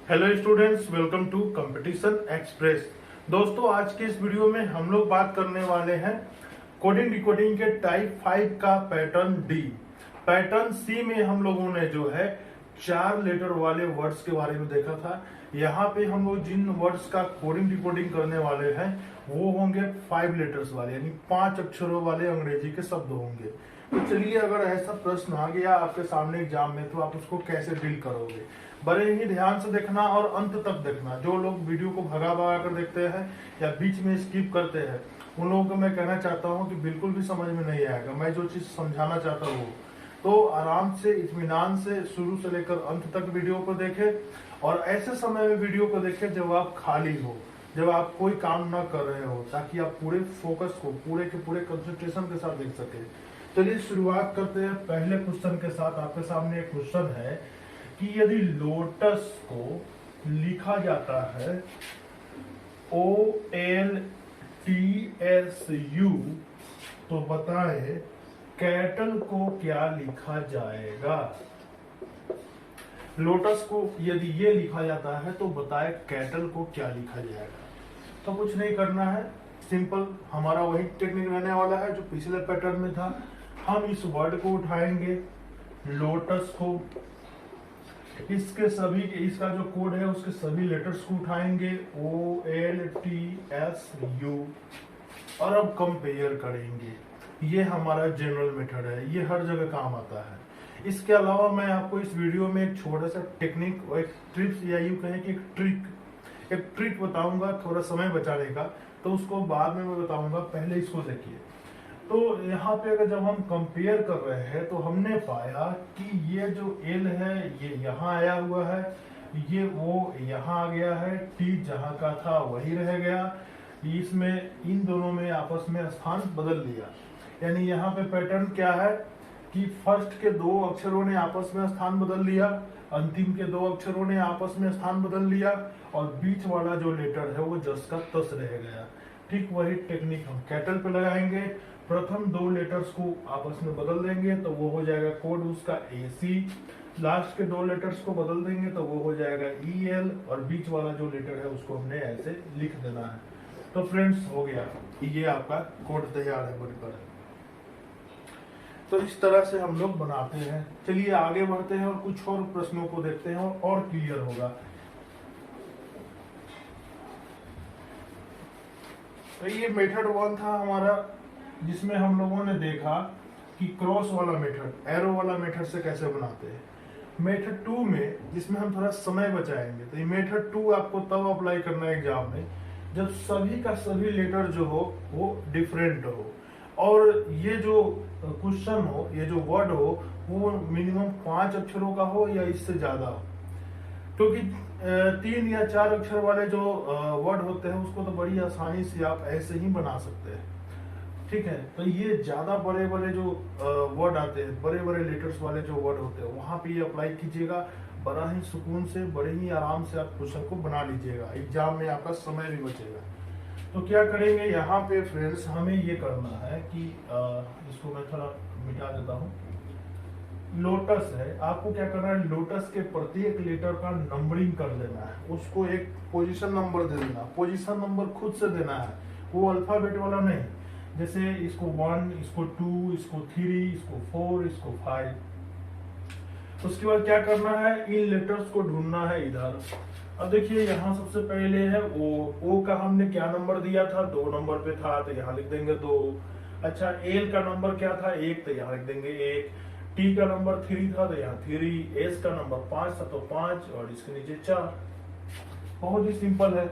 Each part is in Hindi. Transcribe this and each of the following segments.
Hello students, welcome to Competition Express. दोस्तों, आज के इस वीडियो में हम लोग बात करने वाले हैं कोडिंग डिकोडिंग के टाइप 5 का पैटर्न डी। पैटर्न सी में हम लोगों ने जो है 4 लेटर वाले वर्ड्स के बारे में देखा था। यहाँ पे हम लोग जिन वर्ड्स का कोडिंग डिकोडिंग करने वाले हैं वो होंगे 5 लेटर्स वाले, यानी 5 अक्षरों वाले अंग्रेजी के शब्द होंगे। तो चलिए, अगर ऐसा प्रश्न आ गया आपके सामने एग्जाम में तो आप उसको कैसे डील करोगे, बड़े ही ध्यान से देखना और अंत तक देखना। जो लोग वीडियो को भगा भगा कर देखते हैं या बीच में स्किप करते हैं, उन लोगों को मैं कहना चाहता हूं कि बिल्कुल भी समझ में नहीं आएगा। मैं जो चीज समझाना चाहता हूँ तो आराम से, इत्मीनान से शुरू से लेकर अंत तक वीडियो को देखें, और ऐसे समय में वीडियो को देखें जब आप खाली हो, जब आप कोई काम ना कर रहे हो, ताकि आप पूरे फोकस को, पूरे के पूरे कंसंट्रेशन के साथ देख सके। चलिए शुरुआत करते हैं पहले क्वेश्चन के साथ। आपके सामने एक क्वेश्चन है कि यदि लोटस को लिखा जाता है OLTSU तो बताएं कैटल को क्या लिखा जाएगा। लोटस को यदि ये लिखा जाता है तो बताएं कैटल को क्या लिखा जाएगा। तो कुछ नहीं करना है, सिंपल हमारा वही टेक्निक रहने वाला है जो पिछले पैटर्न में था। हम इस वर्ड को उठाएंगे, लोटस को, इसके सभी, इसका जो कोड है उसके सभी लेटर्स को उठाएंगे OLTSU, और अब कंपेयर करेंगे। ये हमारा जनरल मेथड है, ये हर जगह काम आता है। इसके अलावा मैं आपको इस वीडियो में एक छोटा सा टेक्निक और एक ट्रिप्स, या यूं कहें कि एक ट्रिक बताऊंगा थोड़ा समय बचाने का, तो उसको बाद में मैं बताऊंगा। पहले इसको देखिए। तो यहाँ पे अगर जब हम कंपेयर कर रहे हैं तो हमने पाया कि ये जो L है ये यहाँ आया हुआ है, ये वो यहाँ आ गया है, T जहाँ का था वही रह गया। इसमें इन दोनों में आपस में स्थान बदल लिया। यानी यहाँ पे पैटर्न क्या है कि फर्स्ट के 2 अक्षरों ने आपस में स्थान बदल लिया, अंतिम के 2 अक्षरों ने आपस में स्थान बदल लिया, और बीच वाला जो लेटर है वो जस का तस रह गया। ठीक वही टेक्निक हम कैटल पे लगाएंगे। प्रथम 2 लेटर्स को आपस में बदल देंगे तो वो हो जाएगा कोड उसका AC। लास्ट के 2 लेटर्स को बदल देंगे तो वो हो जाएगा EL, और बीच वाला जो लेटर है उसको हमने ऐसे लिख देना है। तो फ्रेंड्स, हो गया, ये आपका कोड तैयार है बनकर। तो इस तरह से हम लोग बनाते हैं। चलिए आगे बढ़ते हैं और कुछ और प्रश्नों को देखते हैं और क्लियर होगा। तो ये मेथड 1 था हमारा, जिसमें हम लोगों ने देखा कि क्रॉस वाला मेथड, एरो वाला मेथड से कैसे बनाते हैं। मेथड 2 में, जिसमें हम थोड़ा समय बचाएंगे, तो ये मेथड 2 आपको तब अप्लाई करना है एग्जाम में जब सभी का सभी लेटर जो हो वो डिफरेंट हो, और ये जो क्वेश्चन हो, ये जो वर्ड हो वो मिनिमम 5 अक्षरों का हो या इससे ज्यादा हो। क्योंकि 3 या 4 अक्षर वाले जो वर्ड होते हैं उसको तो बड़ी आसानी से आप ऐसे ही बना सकते हैं। ठीक है, तो ये ज्यादा बड़े बड़े जो वर्ड आते हैं, बड़े बड़े लेटर्स वाले जो वर्ड होते हैं, वहां पे ये अप्लाई कीजिएगा। बड़ा ही सुकून से, बड़े ही आराम से आप क्वेश्चन को बना लीजिएगा। एग्जाम में आपका समय भी बचेगा। तो क्या करेंगे यहाँ पे फ्रेंड्स, हमें ये करना है कि इसको मैं थोड़ा मिटा देता हूँ। लोटस है, आपको क्या करना है, लोटस के प्रत्येक लेटर का नंबरिंग कर देना है, उसको एक पोजीशन नंबर दे देना। पोजीशन नंबर खुद से देना है, वो अल्फाबेट वाला नहीं। जैसे इसको 1, इसको 2, इसको 3, इसको 4, इसको 5। उसके बाद क्या करना है, इन लेटर्स को ढूंढना है इधर। अब देखिए, यहाँ सबसे पहले है O का हमने क्या नंबर दिया था, 2 नंबर पे था, तो यहाँ लिख देंगे 2। अच्छा, L का नंबर क्या था, 1, तो यहाँ लिख देंगे 1। T का नंबर 3 था तो यहाँ 3। S का नंबर 5 था तो 5, और इसके नीचे 4। बहुत ही सिंपल है।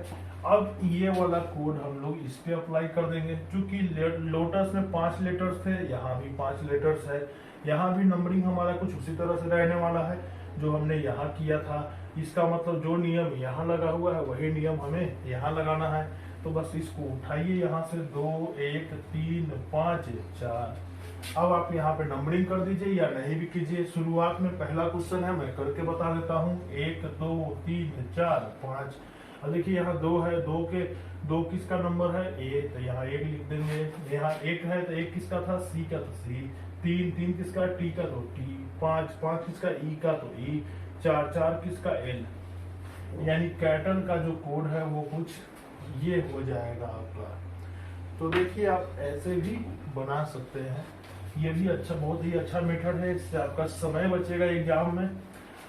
अब ये वाला कोड हम लोग इस पे अप्लाई कर देंगे। क्योंकि लोटस में 5 लेटर्स थे, यहाँ भी 5 लेटर्स है, यहाँ भी नंबरिंग हमारा कुछ उसी तरह से रहने वाला है जो हमने यहाँ किया था। इसका मतलब जो नियम यहाँ लगा हुआ है वही नियम हमें यहाँ लगाना है। तो बस इसको उठाइए यहाँ से, 2, 1, 3, 5, 4। अब आप यहाँ पे नंबरिंग कर दीजिए या नहीं भी कीजिए। शुरुआत में पहला क्वेश्चन है, मैं करके बता देता हूँ। 1, 2, 3, 4, 5। अब देखिए यहाँ 2 है, 2 किसका नंबर है, A, तो यहाँ 1 लिख देंगे। यहाँ 1 है तो 1 किसका था, C का, तो C। 3 किसका, T का, तो T। 5 किसका, E का, तो E। 4 किसका, L। यानी कैटल का जो कोड है वो कुछ ये हो जाएगा आपका। तो देखिए आप ऐसे भी बना सकते हैं, ये भी अच्छा, बहुत ही अच्छा मेथड है, इससे आपका समय बचेगा एग्जाम में।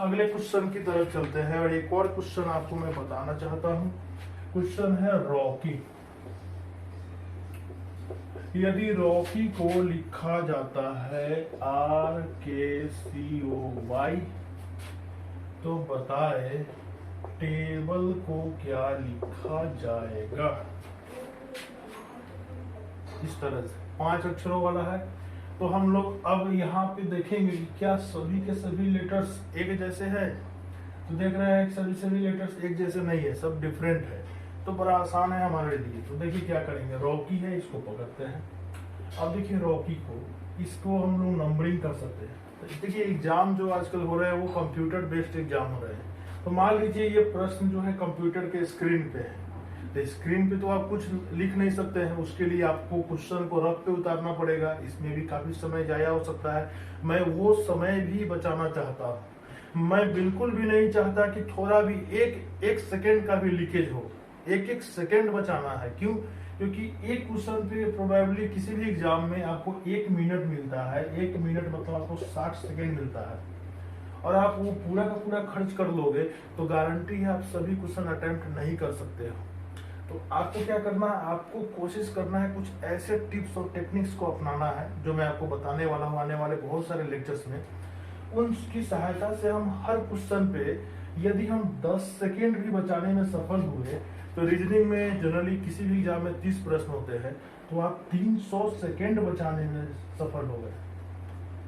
अगले क्वेश्चन की तरफ चलते हैं और एक और क्वेश्चन आपको मैं बताना चाहता हूँ। क्वेश्चन है रॉकी। यदि रॉकी को लिखा जाता है RKCOY तो बताए टेबल को क्या लिखा जाएगा। इस तरह से 5 अक्षरों वाला है। तो हम लोग अब यहाँ पे देखेंगे कि क्या सभी के सभी लेटर्स एक जैसे हैं। तो देख रहे हैं सभी लेटर्स एक जैसे नहीं है, सब डिफरेंट है। तो बड़ा आसान है हमारे लिए। तो देखिए क्या करेंगे, रॉकी है, इसको पकड़ते हैं। अब देखिए रॉकी को, इसको हम लोग नंबरिंग कर सकते हैं। तो देखिए एग्जाम जो आजकल हो रहे हैं वो कंप्यूटर बेस्ड एग्जाम हो रहे हैं। तो मान लीजिए ये प्रश्न जो है कंप्यूटर के स्क्रीन पे है, तो स्क्रीन पे तो आप कुछ लिख नहीं सकते हैं, उसके लिए आपको क्वेश्चन को रफ पे उतारना पड़ेगा। इसमें भी काफी समय जाया हो सकता है। मैं वो समय भी बचाना चाहता हूँ। मैं बिल्कुल भी नहीं चाहता कि थोड़ा भी एक सेकेंड का भी लीकेज हो। एक सेकेंड बचाना है। क्यों? क्योंकि एक क्वेश्चन पे प्रोबेबली किसी भी एग्जाम में आपको 1 मिनट मिलता है। 1 मिनट मतलब आपको 60 सेकेंड मिलता है, और आप वो पूरा का पूरा खर्च कर लोगे तो गारंटी है आप सभी क्वेश्चन अटेम्प्ट नहीं कर सकते हो। तो आपको क्या करना है, आपको कोशिश करना है कुछ ऐसे टिप्स और टेक्निक्स को अपनाना है जो मैं आपको बताने वाला हूँ आने वाले बहुत सारे लेक्चर्स में। उनकी सहायता से हम हर क्वेश्चन पे यदि हम 10 सेकेंड भी बचाने में सफल हुए, तो रीजनिंग में जनरली किसी भी एग्जाम में 30 प्रश्न होते हैं, तो आप 300 सेकेंड बचाने में सफल हो गए।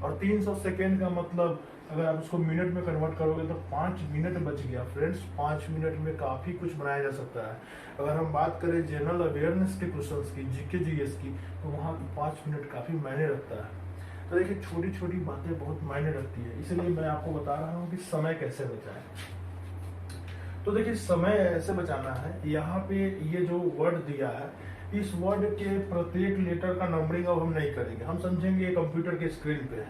और 300 सेकेंड का मतलब अगर आप उसको मिनट में कन्वर्ट करोगे तो 5 मिनट बच गया फ्रेंड्स। 5 मिनट में काफी कुछ बनाया जा सकता है। अगर हम बात करें जनरल अवेयरनेस के क्वेश्चंस की, जीके जीएस की, तो वहां 5 मिनट काफी मायने रखता है। तो देखिए छोटी छोटी बातें बहुत मायने रखती है, इसलिए मैं आपको बता रहा हूँ कि समय कैसे बचाएं। तो देखिए समय ऐसे बचाना है, यहाँ पे ये जो वर्ड दिया है, इस वर्ड के प्रत्येक लेटर का नंबरिंग अब हम नहीं करेंगे। हम समझेंगे ये कंप्यूटर के स्क्रीन पे है।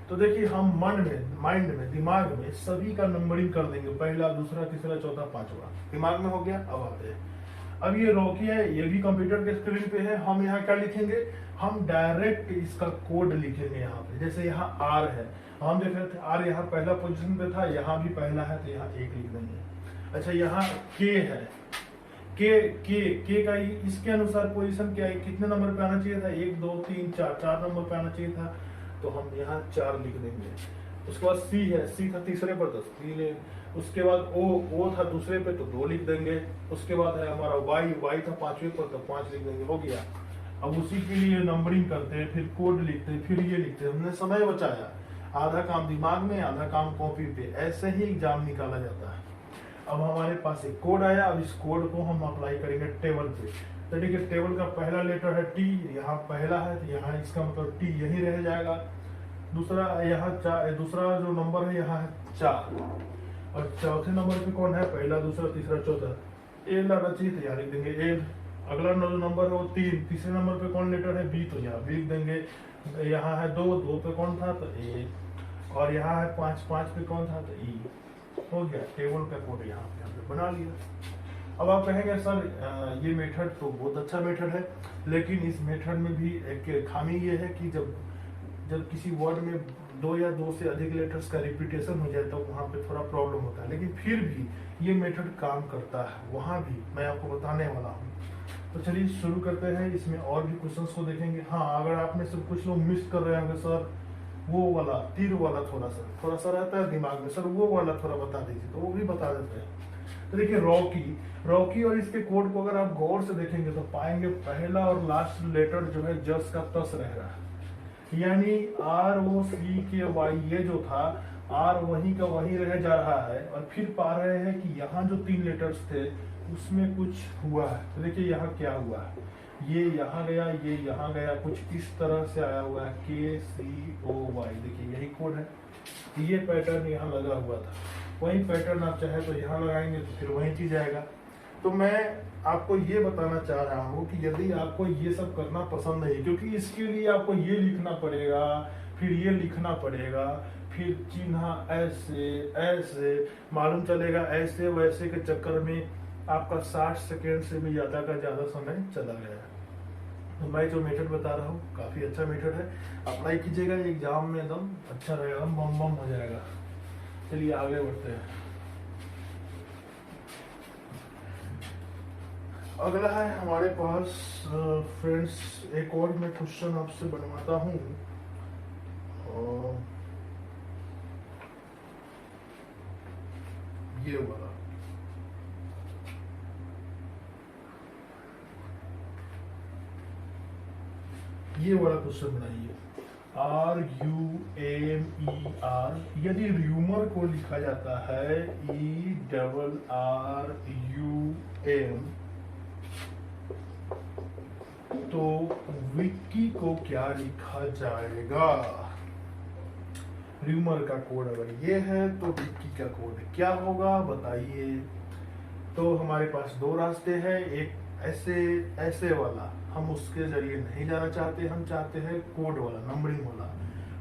तो देखिए हम माइंड में, दिमाग में सभी का नंबरिंग कर देंगे, पहला, दूसरा, तीसरा, चौथा, पांचवा। दिमाग में हो गया। अब आते हैं, अब ये रॉकी है, ये भी कंप्यूटर के स्क्रीन पे है। हम यहाँ क्या लिखेंगे, हम डायरेक्ट इसका कोड लिखेंगे यहाँ पे। जैसे यहाँ आर है, हम देख रहे थे आर यहाँ पहला पोजीशन पे था, यहाँ भी पहला है, तो यहाँ 1 लिख देंगे। अच्छा यहाँ के है, के का इसके अनुसार पोजीशन क्या है, कितने नंबर पे आना चाहिए था, 1 2 3 4, 4 नंबर पे आना चाहिए था, तो हम यहाँ 4 लिख देंगे। उसके बाद सी है, सी था तीसरे पर, तो 3 ले। उसके बाद ओ था दूसरे पे, तो 2 लिख देंगे। उसके बाद है हमारा वाई था 5वें पर, तो 5 लिख देंगे, हो गया। अब उसी के लिए नंबरिंग करते हैं, फिर कोड लिखते हैं, फिर ये लिखते हैं। हमने समय बचाया, आधा काम दिमाग में, आधा काम कॉपी पे। ऐसे ही एग्जाम निकाला जाता है। अब हमारे पास एक कोड आया, अब इस कोड को हम अप्लाई करेंगे टेबल पे। तो देखिए टेबल का पहला लेटर है टी, यहाँ पहला है तो यहाँ इसका मतलब टी यही रह जाएगा। दूसरा यहाँ दूसरा जो नंबर है यहाँ है 4, और चौथे नंबर पे कौन है, पहला, दूसरा, तीसरा, चौथा, ए लाना चाहिए तो यहाँ लिख देंगे ए। अगला जो नंबर है वो 3, तीसरे नंबर पे कौन लेटर है, बी, तो यहाँ बी लिख देंगे। यहाँ है 2 पे कौन था, तो ए। और यहाँ है 5 पे कौन था, तो ई। हो गया, टेबल का कोड यहाँ पे हमने बना लिया। अब आप कहेंगे सर ये मेथड तो बहुत अच्छा मेथड है, लेकिन इस मेथड में भी एक खामी ये है कि जब किसी वर्ड में 2 या 2 से अधिक लेटर्स का रिपीटेशन हो जाए तो वहाँ पे थोड़ा प्रॉब्लम होता है। लेकिन फिर भी ये मेथड काम करता है, वहाँ भी मैं आपको बताने वाला हूँ। तो चलिए शुरू करते हैं। इसमें और भी क्वेश्चंस को देखेंगे। हाँ, अगर आपने सब कुछ लोग मिस कर रहे होंगे, सर वो वाला तीर वाला थोड़ा सा रहता है दिमाग में, सर वो वाला थोड़ा बता दीजिए, तो वो भी बता देते हैं। तो देखिए रॉकी और इसके कोड को अगर आप गौर से देखेंगे तो पाएंगे पहला और लास्ट लेटर जो है जस का तस रह रहा है, यानी ROCKY ये जो था आर वही का वही रह जा रहा है। और फिर पा रहे हैं कि यहाँ जो 3 लेटर्स थे उसमें कुछ हुआ है। तो देखिए यहाँ क्या हुआ है, ये यहाँ गया, ये यहाँ गया, कुछ इस तरह से आया हुआ है KCOY। देखिए यही कोड है, ये पैटर्न यहाँ लगा हुआ था। वही पैटर्न आप चाहे तो यहाँ लगाएंगे तो फिर वही चीज आएगा। तो मैं आपको ये बताना चाह रहा हूँ कि यदि आपको ये सब करना पसंद नहीं, क्योंकि इसके लिए आपको ये लिखना पड़ेगा, फिर ये लिखना पड़ेगा, फिर चिन्ह ऐसे ऐसे मालूम चलेगा, ऐसे वैसे के चक्कर में आपका 60 सेकेंड से भी ज्यादा का ज्यादा समय चला गया है। तो मैं जो मेथड बता रहा हूँ काफी अच्छा मेथड है, अप्लाई कीजिएगा, एग्जाम में एकदम अच्छा रहेगा, बम बम हो जाएगा। चलिए आगे बढ़ते हैं। अगला है हमारे पास फ्रेंड्स, एक और मैं क्वेश्चन आपसे बनवाता हूँ। ये वाला, ये वाला क्वेश्चन बनाइए। RUMER, यदि र्यूमर को लिखा जाता है ERRUM, तो विक्की को क्या लिखा जाएगा? र्यूमर का कोड अगर ये है तो विक्की का कोड क्या होगा बताइए। तो हमारे पास दो रास्ते हैं, एक ऐसे ऐसे वाला, हम उसके जरिए नहीं जाना चाहते, हम चाहते हैं कोड वाला, नंबरिंग वाला।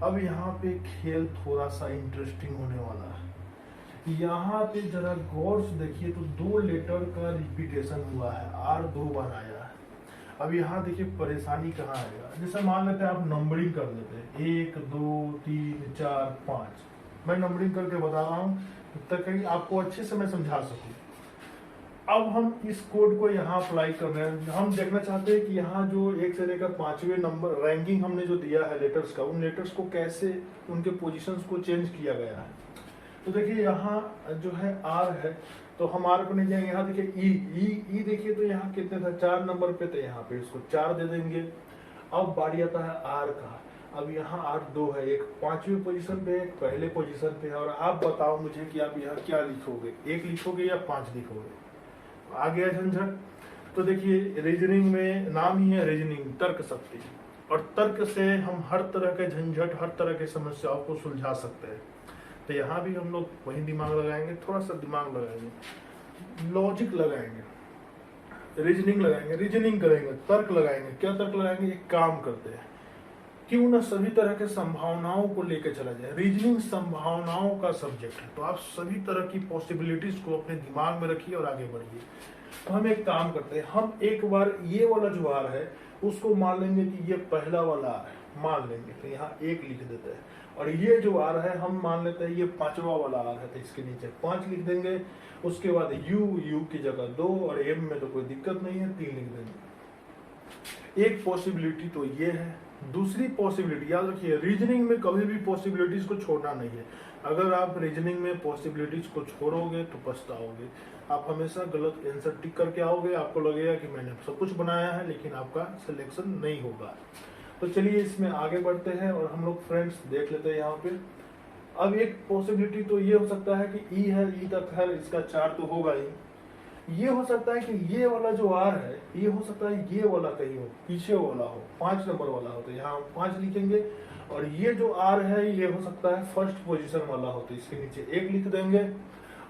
अब यहाँ पे खेल थोड़ा सा इंटरेस्टिंग होने वाला है। यहाँ पे जरा गौर से देखिए तो 2 लेटर का रिपीटेशन हुआ है, R 2 बार आया है। अब यहाँ देखिए परेशानी कहाँ आएगा। जैसे मान लेते हैं आप नंबरिंग कर लेते हैं 1 2 3 4 5, मैं नंबरिंग करके बता रहा हूँ तब कहीं आपको अच्छे से मैं समझा सकूँ। अब हम इस कोड को यहाँ अप्लाई कर रहे हैं, हम देखना चाहते हैं कि यहाँ जो 1 से लेकर 5वें नंबर रैंकिंग हमने जो दिया है लेटर्स का, उन लेटर्स को कैसे उनके पोजीशंस को चेंज किया गया है। तो देखिए यहाँ जो है R है तो हम R को नहीं जाएंगे, यहाँ देखिए ई देखिए तो यहाँ कितने था 4 नंबर पे, तो यहाँ पे इसको 4 दे देंगे। अब बारी आता है R का। अब यहाँ R 2 है, एक 5वीं पोजीशन पे, एक पहले पोजीशन पे है। और आप बताओ मुझे कि आप यहाँ क्या लिखोगे, 1 लिखोगे या 5 लिखोगे? आ गया झंझट। तो देखिए रीजनिंग में नाम ही है रीजनिंग, तर्क शक्ति, और तर्क से हम हर तरह के झंझट, हर तरह की समस्याओं को सुलझा सकते हैं। तो यहाँ भी हम लोग वही दिमाग लगाएंगे, थोड़ा सा दिमाग लगाएंगे, लॉजिक लगाएंगे, रीजनिंग लगाएंगे, रीजनिंग करेंगे, तर्क लगाएंगे। क्या तर्क लगाएंगे? एक काम करते हैं, क्यों ना सभी तरह के संभावनाओं को लेकर चला जाए। रीजनिंग संभावनाओं का सब्जेक्ट है, तो आप सभी तरह की पॉसिबिलिटीज को अपने दिमाग में रखिए और आगे बढ़िए। तो हम एक काम करते हैं, हम एक बार ये वाला जो आर है उसको मान लेंगे कि ये पहला वाला आर है, मान लेंगे, तो यहाँ 1 लिख देते हैं। और ये जो आर है हम मान लेते हैं ये 5वां वाला आर है, तो इसके नीचे 5 लिख देंगे। उसके बाद यू की जगह 2, और एम में तो कोई दिक्कत नहीं है, 3 लिख देंगे। एक पॉसिबिलिटी तो ये है। दूसरी पॉसिबिलिटी याद रखिए, रीजनिंग में कभी भी पॉसिबिलिटीज को छोड़ना नहीं है। अगर आप रीजनिंग में पॉसिबिलिटीज को छोड़ोगे तो पछताओगे। आप हमेशा गलत आंसर टिक करके आओगे, आपको लगेगा कि मैंने सब कुछ बनाया है, लेकिन आपका सिलेक्शन नहीं होगा। तो चलिए इसमें आगे बढ़ते हैं और हम लोग फ्रेंड्स देख लेते हैं यहाँ पे। अब एक पॉसिबिलिटी तो ये हो सकता है कि ई है, ई तक है, इसका 4 तो होगा ही। ये हो सकता है कि ये वाला जो आर है, ये हो सकता है ये वाला कहीं हो, पीछे वाला हो, 5 नंबर वाला हो, तो यहाँ 5 लिखेंगे। और ये जो आर है ये हो सकता है फर्स्ट पोजीशन वाला हो, तो इसके नीचे 1 लिख देंगे।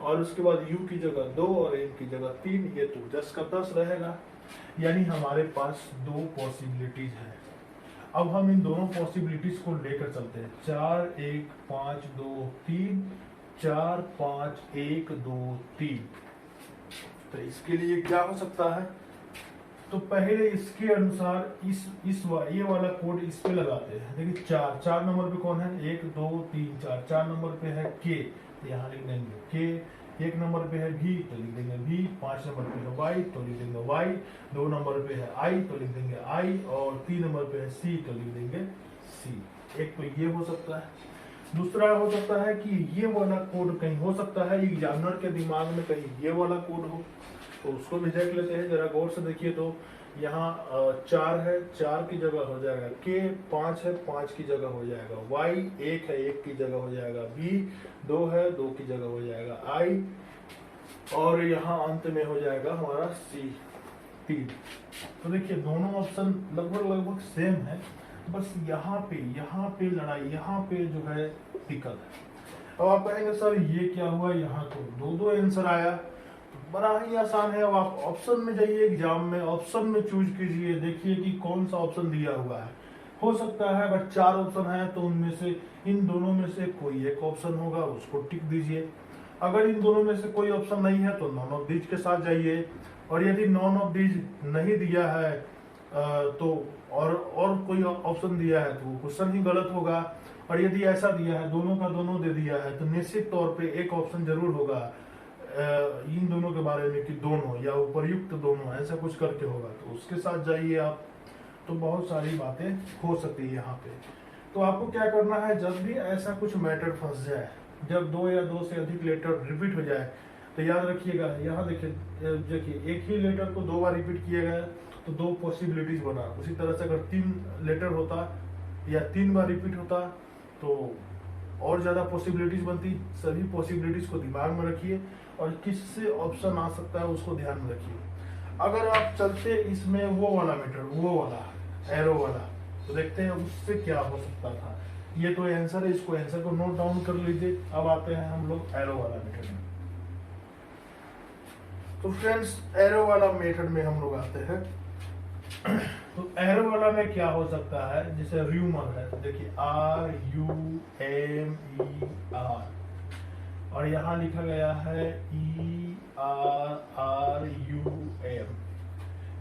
और उसके बाद यू की जगह 2 और एम की जगह 3, ये तो 10 का 10 रहेगा। यानी हमारे पास 2 पॉसिबिलिटीज है। अब हम इन दोनों पॉसिबिलिटीज को लेकर चलते हैं। 4 1 5 2 3, 4 5 1 2 3। तो इसके लिए क्या हो सकता है? तो पहले इसके अनुसार ये वाला कोड इस पे लगाते हैं। देखिए 4 नंबर पे कौन है? 1 2 3 4 नंबर पे है के, तो यहाँ लिख देंगे के। 1 नंबर पे है भी, तो लिख देंगे भी। 5 नंबर पे है वाई, तो लिख देंगे वाई। 2 नंबर पे है आई, तो लिख देंगे आई। और 3 नंबर पे है सी, तो लिख देंगे सी। एक तो ये हो सकता है। दूसरा हो सकता है कि ये वाला कोड कहीं हो सकता है एग्जामिनर के दिमाग में कहीं ये वाला कोड हो, तो उसको भी देख लेते हैं। जरा गौर से देखिए तो यहाँ 4 है, 4 की जगह हो जाएगा के। 5 है, 5 की जगह हो जाएगा वाई। 1 है, 1 की जगह हो जाएगा बी। 2 है, 2 की जगह हो जाएगा आई। और यहाँ अंत में हो जाएगा हमारा सी 3। तो देखिए दोनों ऑप्शन लगभग सेम है, बस यहाँ पे लड़ाई, यहाँ पे जो है दिक्कत है। अब आप कहेंगे सर ये क्या हुआ, यहाँ तो 2 आंसर आया। बड़ा ही आसान है। अब आप ऑप्शन में जाइए, एग्जाम में ऑप्शन में चूज कीजिए, देखिए कि कौन सा ऑप्शन दिया हुआ है। हो सकता है अगर 4 ऑप्शन है तो उनमें से इन दोनों में से कोई एक ऑप्शन होगा, उसको टिक दीजिए। अगर इन दोनों में से कोई ऑप्शन नहीं है तो नॉन ऑफ दीज के साथ जाइए। और यदि नॉन ऑफ दीज नहीं दिया है तो और कोई ऑप्शन दिया है तो वो क्वेश्चन ही गलत होगा। और यदि ऐसा दिया है दोनों का दोनों दे दिया है तो निश्चित तौर पे एक ऑप्शन जरूर होगा इन दोनों के बारे में कि दोनों या उपयुक्त दोनों, ऐसा कुछ करके होगा, तो उसके साथ जाइए आप। तो बहुत सारी बातें हो सकती है यहाँ पे। तो आपको क्या करना है, जब भी ऐसा कुछ मैटर फंस जाए, जब 2 या 2 से अधिक लेटर रिपीट हो जाए, तो याद रखिएगा, यहाँ देखिए एक ही लेटर को 2 बार रिपीट किया गया तो 2 पॉसिबिलिटीज बना। उसी तरह से अगर 3 लेटर होता या 3 बार रिपीट होता तो और ज्यादा पॉसिबिलिटीज बनती। सभी पॉसिबिलिटीज को दिमाग में रखिए और किससे ऑप्शन आ सकता है उसको ध्यान में रखिए। अगर आप चलते इसमें वो वाला मीटर, वो वाला एरो वाला, तो देखते हैं उससे क्या हो सकता था। ये तो आंसर है, इसको आंसर को नोट डाउन कर लीजिए। अब आते हैं हम लोग एरो वाला मेथड में। तो फ्रेंड्स एरो वाला मेथड में हम लोग आते हैं। तो एरो वाला में क्या हो सकता है, जैसे र्यूमर है, देखिए RUMER और यहाँ लिखा गया है ERRUM।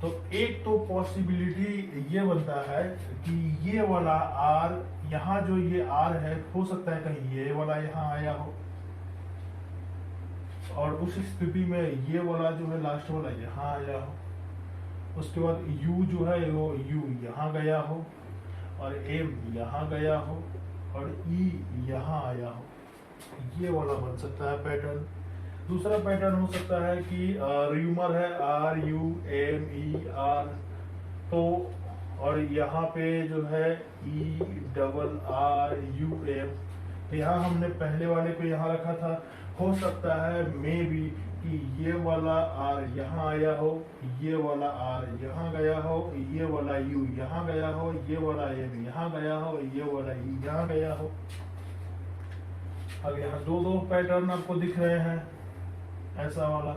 तो एक तो पॉसिबिलिटी ये बनता है कि ये वाला R, यहाँ जो ये R है, हो सकता है कहीं ये वाला यहाँ आया हो और उस स्थिति में ये वाला जो है लास्ट वाला यहाँ आया हो। उसके बाद U जो है वो U यहाँ गया हो और M यहाँ गया हो और E यहाँ आया हो। ये वाला बन सकता है पैटर्न। दूसरा पैटर्न हो सकता है कि र्यूमर है RUMER, तो और यहाँ पे जो है ERRUM, तो यहाँ हमने पहले वाले को यहाँ रखा था। हो सकता है मे बी कि ये वाला R यहाँ आया हो, ये वाला R यहाँ गया हो, ये वाला U यहाँ गया हो, ये वाला M यहाँ गया हो, ये वाला E यहाँ गया हो। अब यहाँ 2 पैटर्न आपको दिख रहे हैं ऐसा वाला।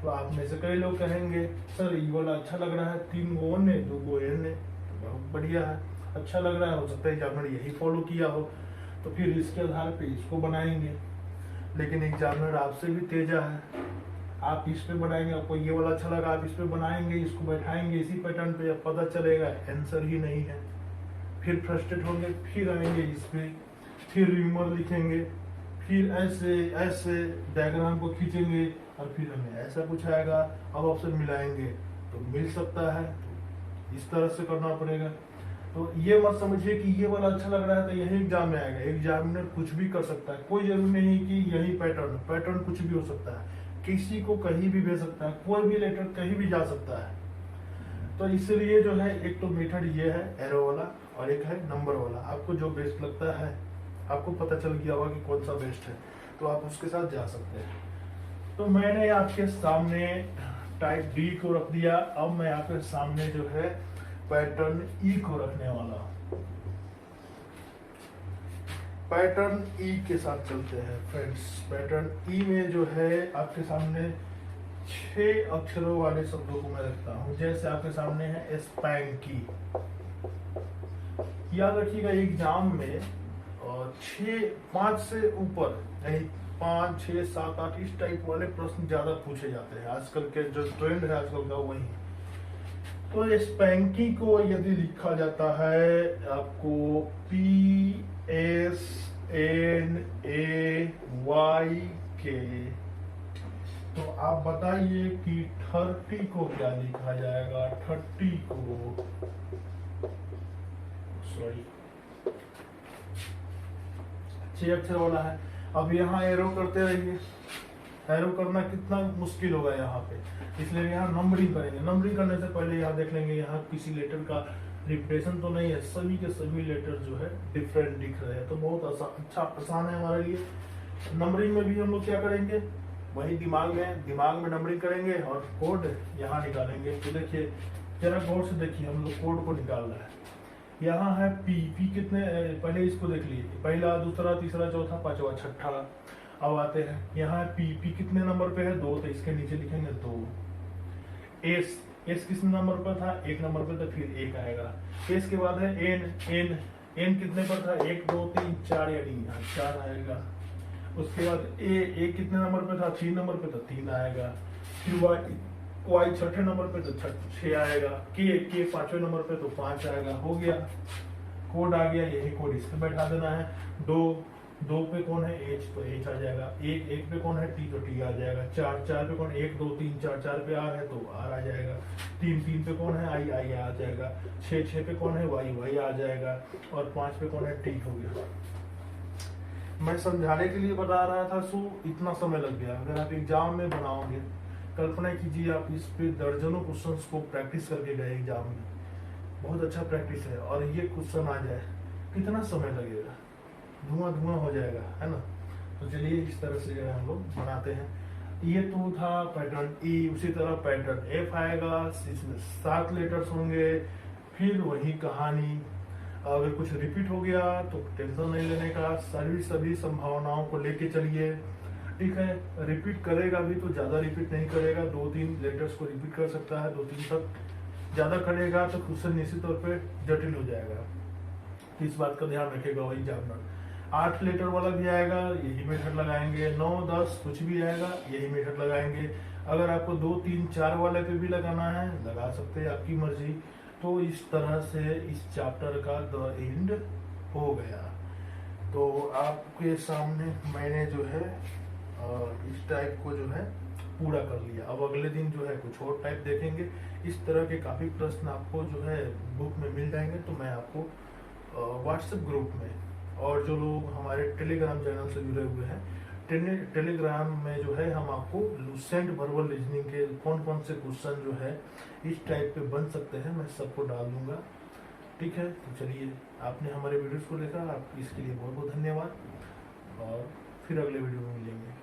तो आप में से कई लोग कहेंगे सर ये वाला अच्छा लग रहा है, 3 गो ने 2 गो एन ने, तो बहुत बढ़िया है, अच्छा लग रहा है, हो सकता है एग्जामिनर यही फॉलो किया हो, तो फिर इसके आधार पे इसको बनाएंगे। लेकिन एग्जामिनर आपसे भी तेजा है, आप इस पे बनाएंगे, आपको ये वाला अच्छा लगा, आप इस पे बनाएंगे, इसको बैठाएंगे इसी पैटर्न पे, अब पता चलेगा आंसर ही नहीं है। फिर फ्रस्ट्रेट होंगे, फिर आएंगे इस पे, फिर र्यूमर लिखेंगे, फिर ऐसे ऐसे डायग्राम को खींचेंगे और फिर हमें ऐसा कुछ आएगा। अब ऑप्शन मिलाएंगे तो मिल सकता है, तो इस तरह से करना पड़ेगा। तो ये मत समझिए कि ये वाला अच्छा लग रहा है तो यही एग्जाम में आएगा। एग्जामिनर कुछ भी कर सकता है, कोई जरूरी नहीं कि यही पैटर्न कुछ भी हो सकता है, किसी को कहीं भी भेज सकता है, कोई भी लेटर कहीं भी जा सकता है। तो इसलिए जो है एक तो मेथड ये है एरो वाला और एक है नंबर वाला। आपको जो बेस्ट लगता है, आपको पता चल गया होगा कि कौन सा बेस्ट है, तो आप उसके साथ जा सकते हैं। तो मैंने आपके सामने टाइप डी को रख दिया। अब मैं आपके सामने जो है पैटर्न ई को रखने वाला हूं। पैटर्न ई के साथ चलते हैं फ्रेंड्स। पैटर्न ई में जो है आपके सामने 6 अक्षरों वाले शब्दों को मैं रखता हूं। जैसे आपके सामने है स्पैंकी। याद रखिएगा एग्जाम में 5 से ऊपर यानी 5, 6, 7, 8 इस टाइप वाले प्रश्न ज्यादा पूछे जाते हैं। आजकल के जो ट्रेंड है आजकल का वही। तो स्पैंकी को यदि लिखा जाता है आपको PSNAYK, तो आप बताइए कि 30 को क्या लिखा जाएगा। 30 को सॉरी 6 अक्षर वाला है। अब यहाँ एरो करते रहिए। एरो करना कितना मुश्किल होगा यहाँ पे, इसलिए यहाँ नंबरिंग करेंगे। नंबरिंग करने से पहले यहाँ देख लेंगे यहाँ किसी लेटर का रिपीटेशन तो नहीं है, सभी के सभी लेटर जो है डिफरेंट दिख रहे हैं, तो बहुत आसान है हमारे लिए। नंबरिंग में भी हम लोग क्या करेंगे, वही दिमाग में नंबरिंग करेंगे और कोड यहाँ निकालेंगे। तो देखिए जरा गौर से देखिए, हम लोग कोड को निकाल रहे हैं। यहाँ है पी कितने, पहले इसको देख लीजिए, पहला, दूसरा, तीसरा, चौथा, पांचवा, छठा। अब आते हैं यहाँ पी कितने नंबर पे है, 2, तो इसके नीचे लिखेंगे 2। एस किस नंबर पर था, 1 नंबर पर, तो फिर 1 आएगा। एस के बाद है एन, एन कितने पर था, 1 2 3 4, यानी यहाँ 4 आएगा। उसके बाद ए कितने नंबर पे था, 3 नंबर पे, तो 3 आएगा। फिर वाई छठे नंबर पे, तो 6 आएगा। के 5वें नंबर पे, तो 5 आएगा। हो गया, कोड आ गया, यही कोड इस पे बैठा देना है। दो पे कौन है, एच, तो एच आ जाएगा। एक पे कौन है, टी, तो टी आ जाएगा। चार पे कौन, 1 2 3 4, 4 पे आर है, तो आर आ जाएगा। 3 पे कौन है, आई आ जाएगा। 6 पे कौन है, वाई आ जाएगा। और 5 पे कौन है, टी। हो गया। मैं समझाने के लिए बता रहा था, सो इतना समय लग गया। अगर आप एग्जाम में बनाओगे, कल्पना कीजिए आप इस पे दर्जनों क्वेश्चंस को प्रैक्टिस करके गए एग्जाम में, बहुत अच्छा प्रैक्टिस है, और ये क्वेश्चन आ जाए, कितना समय लगेगा, धुआं हो जाएगा, है ना। तो चलिए इस तरह से जो है हम लोग बनाते हैं। ये तो था पैटर्न ई। उसी तरह पैटर्न एफ आएगा, इसमें 7 लेटर्स होंगे। फिर वही कहानी, अगर कुछ रिपीट हो गया तो टेंशन नहीं लेने का, सभी संभावनाओं को लेके चलिए, ठीक है। रिपीट करेगा भी तो ज्यादा रिपीट नहीं करेगा, 2-3 लेटर्स को रिपीट कर सकता है, 2-3 तक। ज्यादा करेगा तो क्वेश्चन निश्चित तौर पे जटिल हो जाएगा, तो इस बात का ध्यान रखेगा वही एग्जामिनर। 8 लेटर वाला भी आएगा, यही मेथड लगाएंगे। 9 10 कुछ भी आएगा, यही मेथड लगाएंगे। अगर आपको 2 3 4 वाले पे भी लगाना है, लगा सकते हैं, आपकी मर्जी। तो इस तरह से इस चैप्टर का द एंड हो गया। तो आपके सामने मैंने जो है इस टाइप को जो है पूरा कर लिया। अब अगले दिन जो है कुछ और टाइप देखेंगे। इस तरह के काफी प्रश्न आपको जो है बुक में मिल जाएंगे, तो मैं आपको व्हाट्सएप ग्रुप में, और जो लोग हमारे टेलीग्राम चैनल से जुड़े हुए हैं, टेलीग्राम में जो है हम आपको लुसेंट वर्बल रीजनिंग के कौन कौन से क्वेश्चन जो है इस टाइप पे बन सकते हैं, मैं सबको डाल दूंगा, ठीक है। तो चलिए, आपने हमारे वीडियोस को देखा, आप इसके लिए बहुत बहुत धन्यवाद, और फिर अगले वीडियो में मिलेंगे।